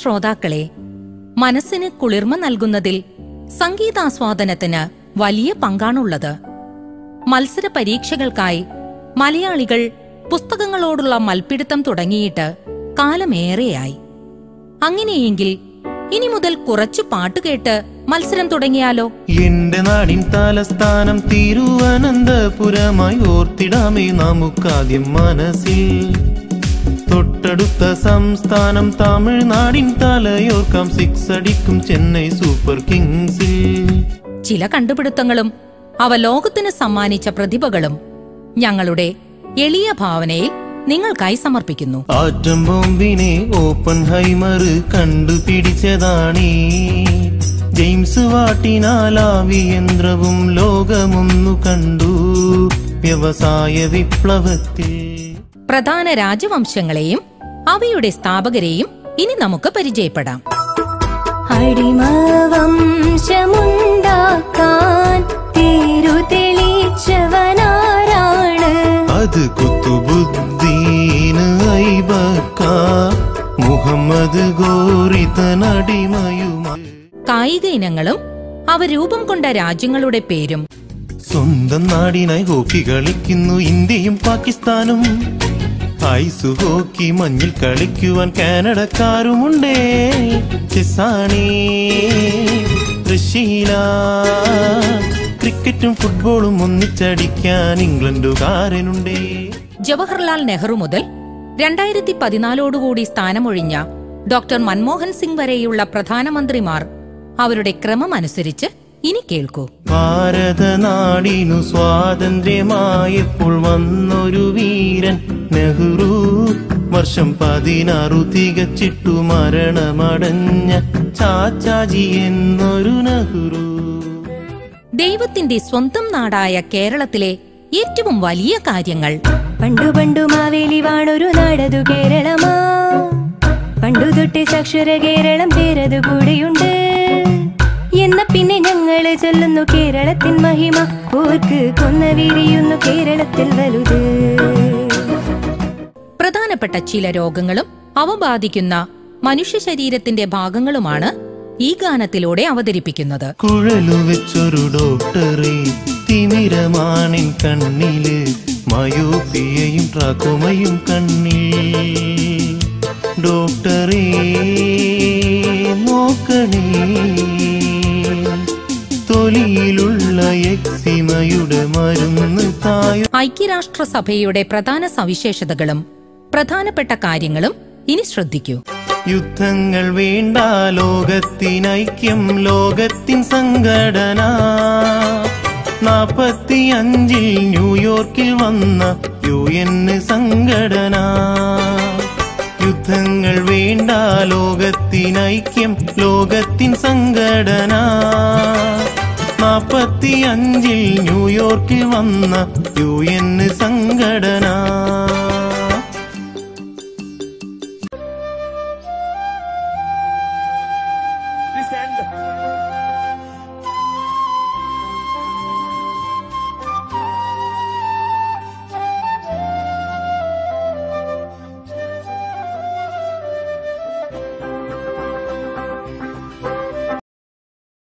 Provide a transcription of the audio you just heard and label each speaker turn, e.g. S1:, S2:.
S1: ശ്രോതാക്കളെ, മനസ്സിന് കുളിർമ നൽകുന്നതിൽ സംഗീതാസ്വാദനത്തിന് വലിയ പങ്കാണുള്ളത്. മത്സര പരീക്ഷകൾക്കായി മലയാളികൾ പുസ്തകങ്ങളോടുള്ള മൽപ്പിടുത്തം തുടങ്ങിയിട്ട് കാലമേറെയായി. അങ്ങനെയെങ്കിൽ ഇനി മുതൽ കുറച്ചു പാട്ടുകേട്ട് മത്സരം തുടങ്ങിയാലോ?
S2: എന്റെ നാടിൻ തലസ്ഥാനം തിരുവനന്തപുരമായി ഓർത്തിടാമേ നമുക്കാദ്യം മനസ്സിൽ. തൊട്ടടുത്ത സംസ്ഥാനം തമിഴ്നാടിൻ തലയോർക്കാം, 6 അടിക്കും ചെന്നൈ സൂപ്പർ കിങ്സിൽ.
S1: ചില കണ്ടുപിടുത്തങ്ങളും അവ ലോകത്തിന് സമ്മാനിച്ച പ്രതിഭകളും ഞങ്ങളുടെ എളിയ ഭാവനയിൽ നിങ്ങൾക്കായി സമർപ്പിക്കുന്നു.
S2: ആറ്റം ബോംബിനെ ഓപ്പൺഹൈമർ കണ്ടുപിടിച്ചതാണീ. ജെയിംസ് വാട്ടിനാലാവിയന്ത്രവും ലോകമൊന്നു കണ്ടു വ്യവസായ വിപ്ലവത്തിൽ.
S1: പ്രധാന രാജവംശങ്ങളെയും അവയുടെ സ്ഥാപകരെയും ഇനി നമുക്ക് പരിചയപ്പെടാം.
S3: അടിമവംശമുണ്ടാക്കാൻ തെളിച്ചവനാരാണ്?
S2: അത് കുത്തുബുദ്ദീൻ ഐബക്ക, മുഹമ്മദ് ഗോറിതനടിമയുമായി.
S1: കായിക ഇനങ്ങളും അവ രൂപം കൊണ്ട രാജ്യങ്ങളുടെ പേരും.
S2: സ്വന്തം നാടിനായി ഹോക്കി കളിക്കുന്നു ഇന്ത്യയും പാകിസ്ഥാനും. ഐസ് ഹോക്കി മഞ്ഞിൽ കളിക്കുവാൻ കാനഡക്കാരുമുണ്ടേ. ചെസ്സാണേ റഷ്യയില, ക്രിക്കറ്റും ഫുട്ബോളും ഒന്നിച്ചടിക്കാൻ ഇംഗ്ലണ്ടുകാരനുണ്ടേ.
S1: ജവഹർലാൽ നെഹ്റു മുതൽ 2014 സ്ഥാനമൊഴിഞ്ഞ ഡോക്ടർ മൻമോഹൻ സിംഗ് വരെയുള്ള പ്രധാനമന്ത്രിമാർ അവരുടെ ക്രമമനുസരിച്ച് ഇനി കേൾക്കൂ.
S2: ഭാരതനാടിനു സ്വാതന്ത്ര്യമായപ്പോൾ വന്നൊരു വീരൻ നെഹ്റു. വർഷം 16 തികച്ചിട്ടു മരണമടഞ്ഞ ചാച്ചാജി എന്നൊരു നെഹ്റു.
S1: ദൈവത്തിന്റെ സ്വന്തം നാടായ കേരളത്തിലെ ഏറ്റവും വലിയ കാര്യങ്ങൾ.
S3: പണ്ടു പണ്ടു മാവേലി വാണൊരു നാടതു കേരളമാ. പണ്ടു തൊട്ടേ സാക്ഷര കേരളം പേരതു കൂടെയുണ്ട്. എന്ന പിന്നെ ഞങ്ങള് ചൊല്ലുന്നു കേരളത്തിൻ മഹിമ. ഓർക്ക് കൊന്ന വീരിയുന്നു കേരളത്തിൽ വലുത്.
S1: പ്രധാനപ്പെട്ട ചില രോഗങ്ങളും അവ ബാധിക്കുന്ന മനുഷ്യ ശരീരത്തിന്റെ ഭാഗങ്ങളുമാണ് ഈ ഗാനത്തിലൂടെ അവതരിപ്പിക്കുന്നത്.
S2: കുഴലു വെച്ചൊരു ഡോക്ടറെ, തിമിരമാണിൻ കണ്ണില്, മയോപിയയും ട്രാക്കോമയും കണ്ണിൽ. ഡോക്ടറെ നോക്കണേ, തൊലിയിലുള്ള എക്സിമയുടെ മരുന്ന് തായോ.
S1: ഐക്യരാഷ്ട്രസഭയുടെ പ്രധാന സവിശേഷതകളും പ്രധാനപ്പെട്ട കാര്യങ്ങളും ഇനി ശ്രദ്ധിക്കൂ.
S2: യുദ്ധങ്ങൾ വേണ്ട, ലോകത്തിനൈക്യം, ലോകത്തിൻ സംഘടന. 45 ന്യൂയോർക്കിൽ വന്ന UN സംഘടന. യുദ്ധങ്ങൾ വേണ്ട, ലോകത്തിനൈക്യം, ലോകത്തിൻ സംഘടന. 45 ന്യൂയോർക്കിൽ വന്ന UN സംഘടന.